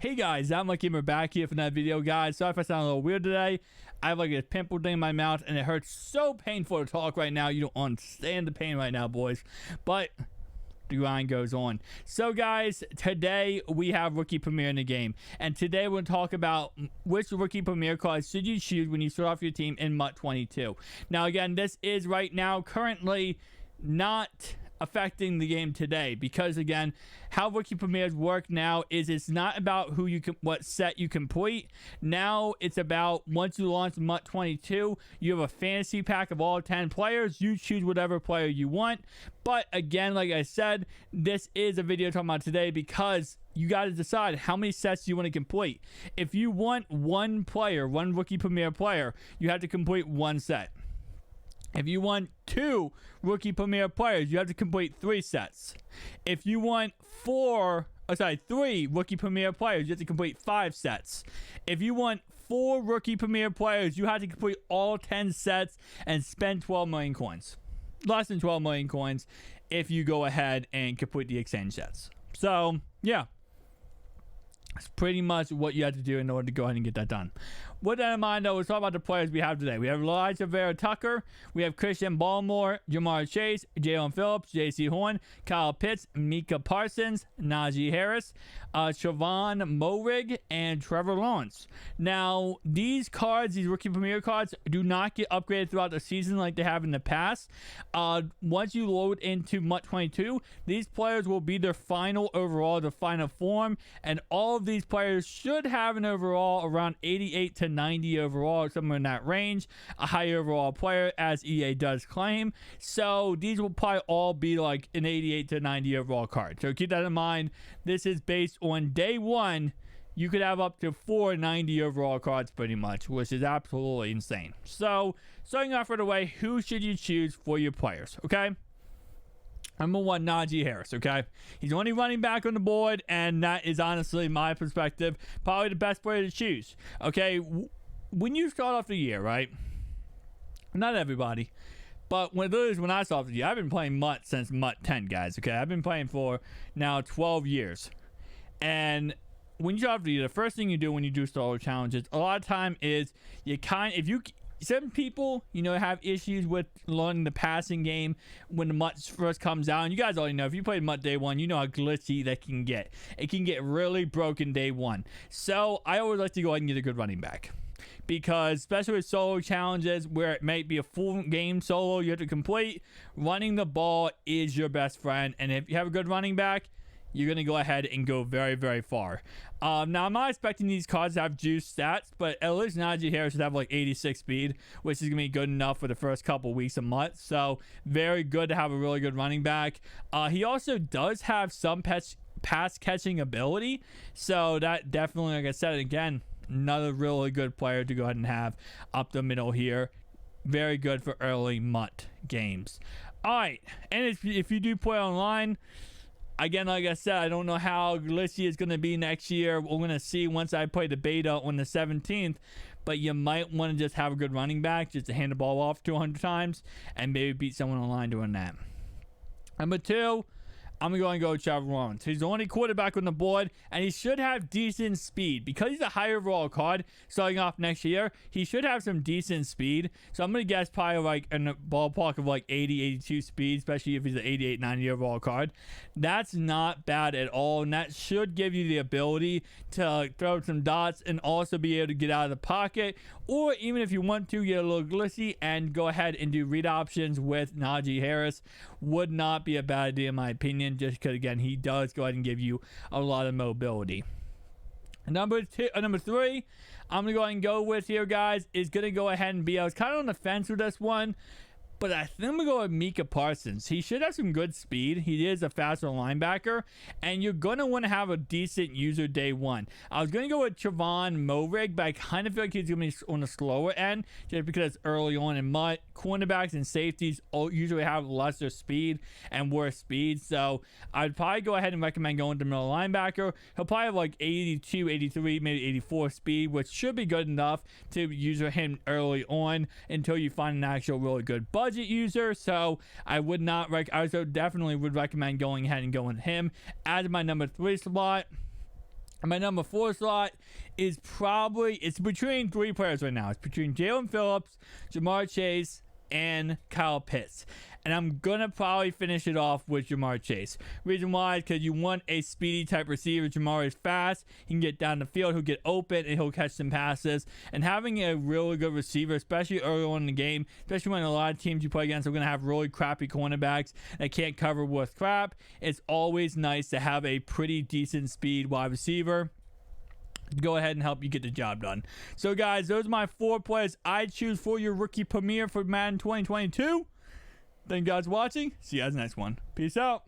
Hey guys, I'm MUT Gamer back here for another video, guys. Sorry if I sound a little weird today. I have like a pimple thing in my mouth and it hurts so painful to talk right now. You don't understand the pain right now, boys. But the grind goes on. So guys, today we have Rookie Premier in the game. And today we're going to talk about which Rookie Premier cards should you choose when you start off your team in MUT 22. Now again, this is right now currently not affecting the game today, because again, how Rookie Premiers work now is it's not about who you can, what set you complete. Now it's about once you launch MUT 22, you have a fantasy pack of all 10 players. You choose whatever player you want. But again, like I said, this is a video talking about today because you got to decide how many sets you want to complete. If you want one player, one Rookie Premier player, you have to complete one set. If you want two Rookie Premier players, you have to complete 3 sets. If you want 3 Rookie Premier players, you have to complete 5 sets. If you want 4 Rookie Premier players, you have to complete all 10 sets and spend 12 million coins. Less than 12 million coins if you go ahead and complete the exchange sets. So, yeah. That's pretty much what you have to do in order to go ahead and get that done. With that in mind, though, let's talk about the players we have today. We have Elijah Vera Tucker. We have Christian Baltimore, Jamar Chase, Jalen Phillips, J.C. Horn, Kyle Pitts, Micah Parsons, Najee Harris, Siobhan Morig, and Trevor Lawrence. Now, these cards, these Rookie Premier cards, do not get upgraded throughout the season like they have in the past. Once you load into MUT 22, these players will be their final overall, the final form, and all of these players should have an overall around 88 to 90 overall, somewhere in that range. A high overall player, as EA does claim. So these will probably all be like an 88 to 90 overall card. So keep that in mind. This is based on day one. You could have up to 4 90 overall cards pretty much, which is absolutely insane. So starting off right away, who should you choose for your players? Okay. Number 1, Najee Harris, okay? He's the only running back on the board, and that is honestly, my perspective, probably the best player to choose, okay? When you start off the year, right? Not everybody, but when I start off the year, I've been playing MUT since MUT 10, guys, okay? I've been playing for now 12 years. And when you start off the year, the first thing you do when you do solo challenges, a lot of time is some people, have issues with learning the passing game when the MUT first comes out. And you guys already know, if you played MUT day one, you know how glitchy that can get. It can get really broken day one. So I always like to go ahead and get a good running back. Because especially with solo challenges where it might be a full game solo you have to complete, running the ball is your best friend. And if you have a good running back, you're going to go ahead and go very, very far. Now, I'm not expecting these cards to have juice stats, but at least Najee Harris should have like 86 speed, which is going to be good enough for the first couple weeks of MUT. So, very good to have a really good running back. He also does have some pass catching ability. So, that definitely, like I said, again, another really good player to go ahead and have up the middle here. Very good for early MUT games. All right. And if you do play online, again, like I said, I don't know how glitchy it's going to be next year. We're going to see once I play the beta on the 17th. But you might want to just have a good running back just to hand the ball off 200 times and maybe beat someone online doing that. Number 2, I'm going to go with Trevor Lawrence. He's the only quarterback on the board, and he should have decent speed. Because he's a high overall card starting off next year, he should have some decent speed. So I'm going to guess probably like in the ballpark of like 80, 82 speed, especially if he's an 88, 90 overall card. That's not bad at all, and that should give you the ability to throw some dots and also be able to get out of the pocket. Or even if you want to get a little glitzy and go ahead and do read options with Najee Harris, would not be a bad idea in my opinion. Just because, again, he does go ahead and give you a lot of mobility. Number 3, I'm going to go ahead and go with here, guys, is going to go ahead and be, I was kind of on the fence with this one, but I think I'm going to go with Micah Parsons. He should have some good speed. He is a faster linebacker, and you're going to want to have a decent user day one. I was going to go with Siobhan Morig, but I kind of feel like he's going to be on the slower end just because it's early on in MUT. Cornerbacks and safeties usually have lesser speed and worse speed, so I'd probably go ahead and recommend going to middle linebacker. He'll probably have like 82, 83, maybe 84 speed, which should be good enough to use him early on until you find an actual really good budget user. So I would not I also definitely would recommend going ahead and going him as my number 3 slot. My number 4 slot is it's between 3 players right now. It's between Jalen Phillips, Jamar Chase, and Kyle Pitts. And I'm going to probably finish it off with Jamar Chase. Reason why is because you want a speedy type receiver. Jamar is fast. He can get down the field. He'll get open, and he'll catch some passes. And having a really good receiver, especially early on in the game, especially when a lot of teams you play against are going to have really crappy cornerbacks that can't cover with crap, it's always nice to have a pretty decent speed wide receiver go ahead and help you get the job done. So guys, those are my 4 players I choose for your rookie premiere for Madden 2022. Thank you guys for watching. See you guys next one. Peace out.